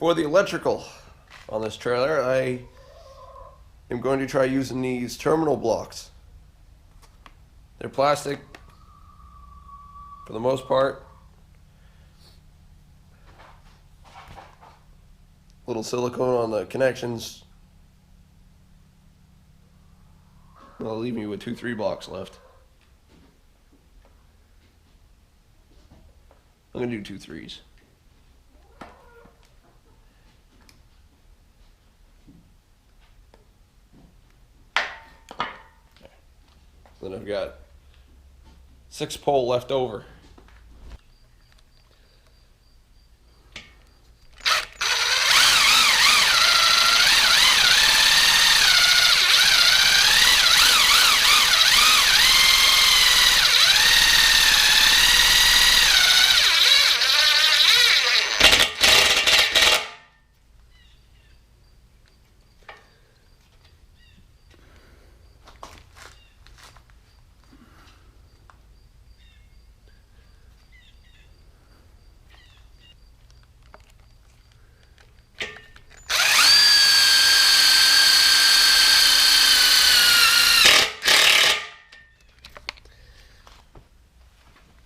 For the electrical on this trailer, I am going to try using these terminal blocks. They're plastic for the most part. Little silicone on the connections. That'll leave me with 2-3 blocks left. I'm gonna do 2 3s. Then I've got 6 pole left over.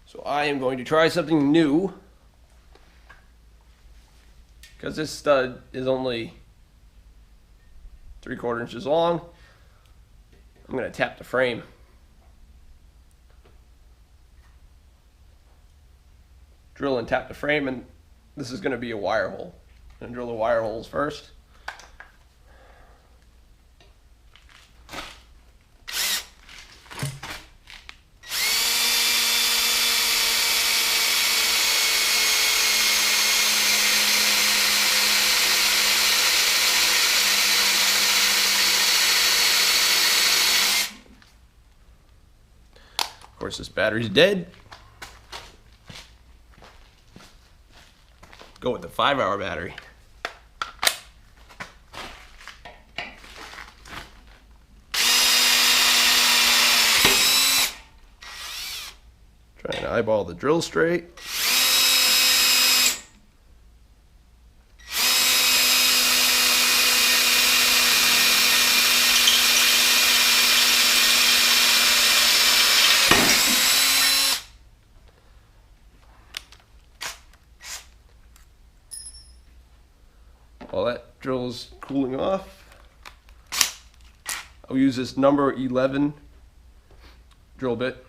So I am going to try something new, because this stud is only 3/4 inches long. I'm going to tap the frame. Drill and tap the frame, and this is going to be a wire hole. I'm going to drill the wire holes first. Of course, this battery's dead. Go with the 5-hour battery. Trying to eyeball the drill straight. While that drill's cooling off, I'll use this number 11 drill bit.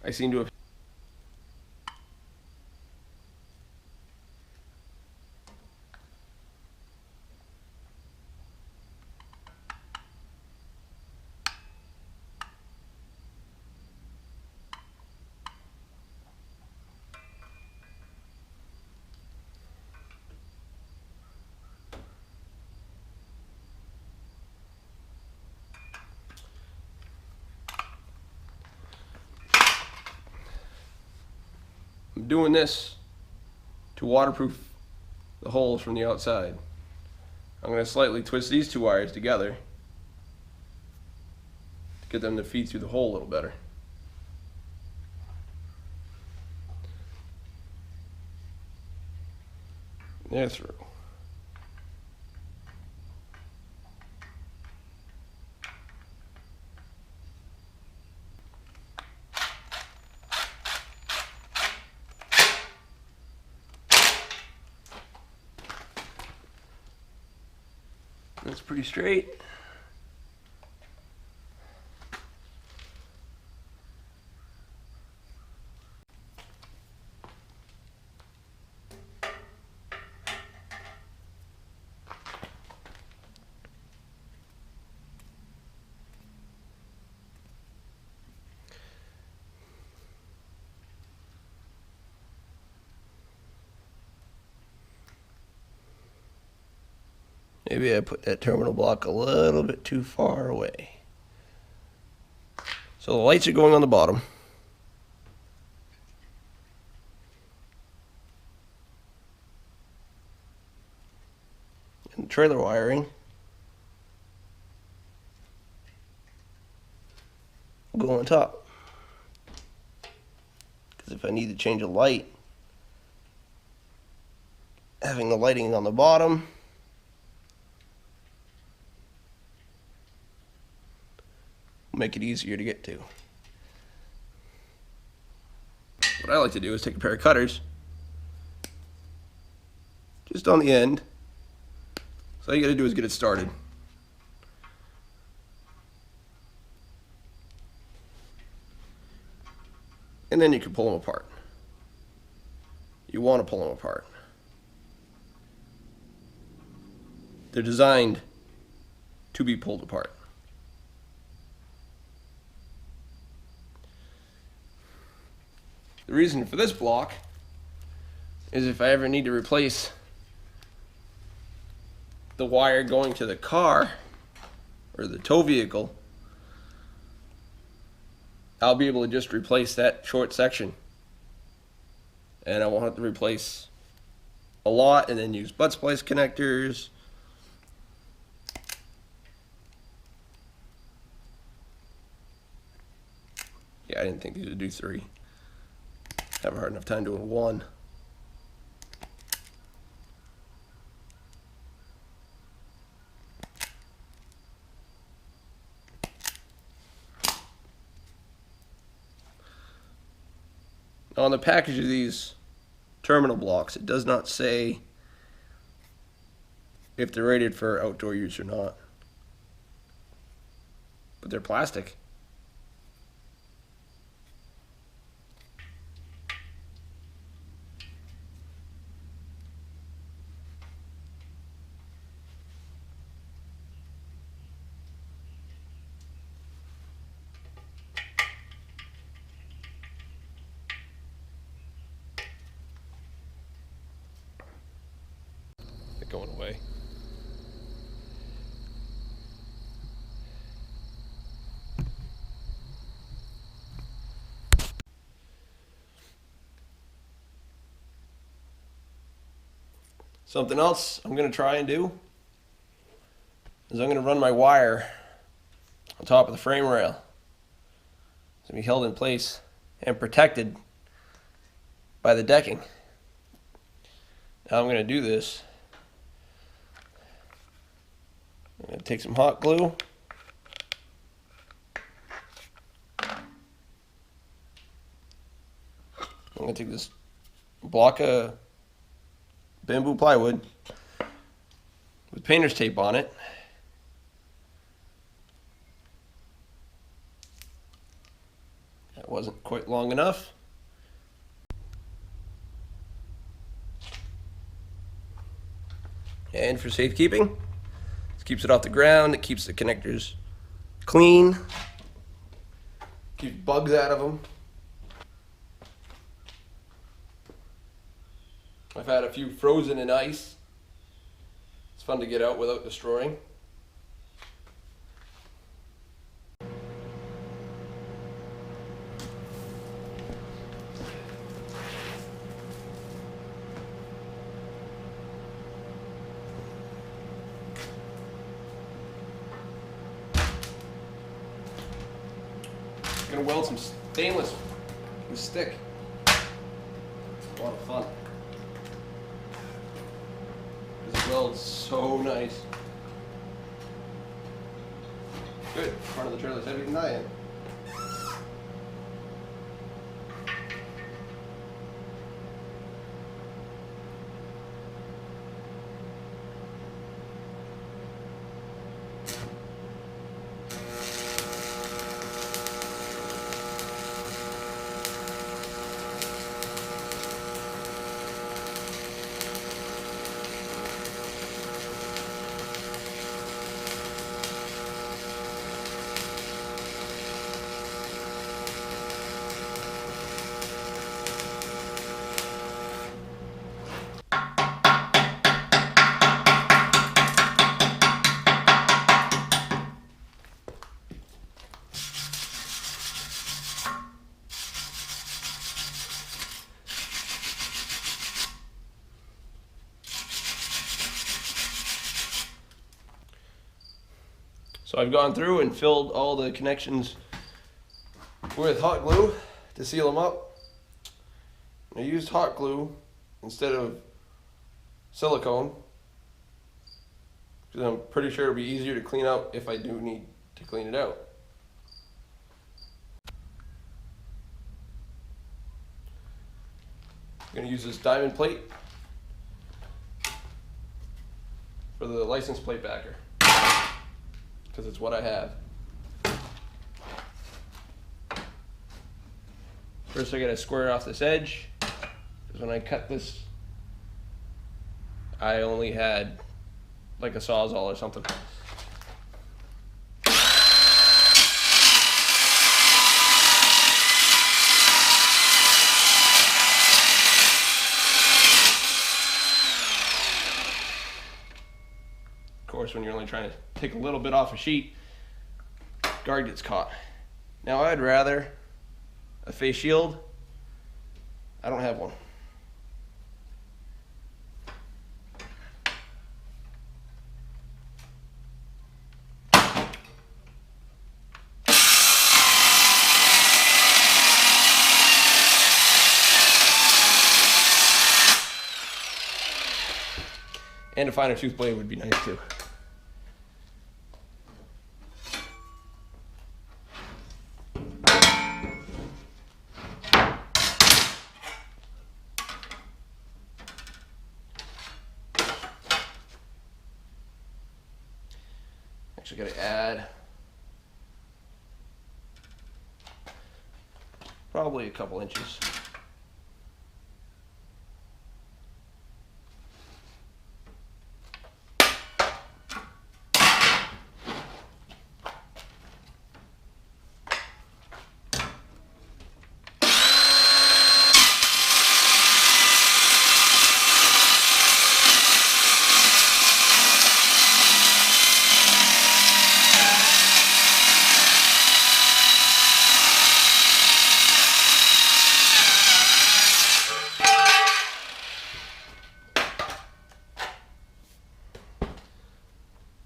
I seem to have I'm doing this to waterproof the holes from the outside. I'm going to slightly twist these 2 wires together to get them to feed through the hole a little better. They're through. That's pretty straight. Maybe I put that terminal block a little bit too far away. So the lights are going on the bottom. And the trailer wiring will go on top. Because if I need to change a light, having the lighting on the bottom will make it easier to get to. What I like to do is take a pair of cutters just on the end. So all you gotta do is get it started. And then you can pull them apart. You want to pull them apart. They're designed to be pulled apart. The reason for this block is if I ever need to replace the wire going to the car or the tow vehicle, I'll be able to just replace that short section. And I won't have to replace a lot and then use butt splice connectors. Yeah, I didn't think these would do 3. Have a hard enough time doing 1. Now on the package of these terminal blocks, it does not say if they're rated for outdoor use or not. But they're plastic. They're going away. Something else I'm going to try and do is I'm going to run my wire on top of the frame rail. It's going to be held in place and protected by the decking. Now I'm going to do this. I'm going to take some hot glue. I'm going to take this block of bamboo plywood with painter's tape on it. That wasn't quite long enough. And for safekeeping, this keeps it off the ground, it keeps the connectors clean, keeps bugs out of them. I've had a few frozen in ice. It's fun to get out without destroying. I'm gonna weld some stainless with stick. A lot of fun. This welds so nice. Good. Front of the trailer's heavier than I am. So I've gone through and filled all the connections with hot glue to seal them up. I used hot glue instead of silicone because I'm pretty sure it'll be easier to clean out if I do need to clean it out. I'm going to use this diamond plate for the license plate backer because it's what I have. First I got to square off this edge because when I cut this I only had like a Sawzall or something. Of course, when you're only trying to take a little bit off a sheet, guard gets caught. Now I'd rather a face shield. I don't have one. And a finer tooth blade would be nice too. Actually got to add probably a couple inches.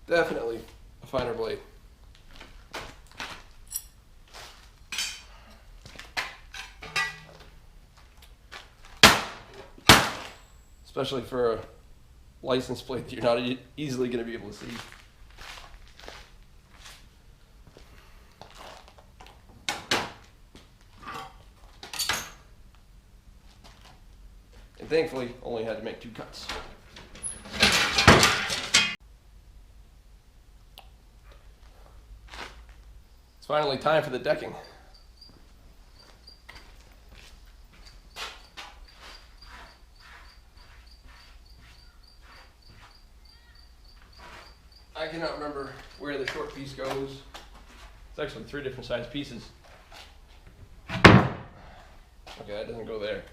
Definitely a finer blade. Especially for a license plate that you're not easily going to be able to see. And thankfully, only had to make 2 cuts. It's finally time for the decking. I cannot remember where the short piece goes. It's actually 3 different size pieces. Okay, that doesn't go there.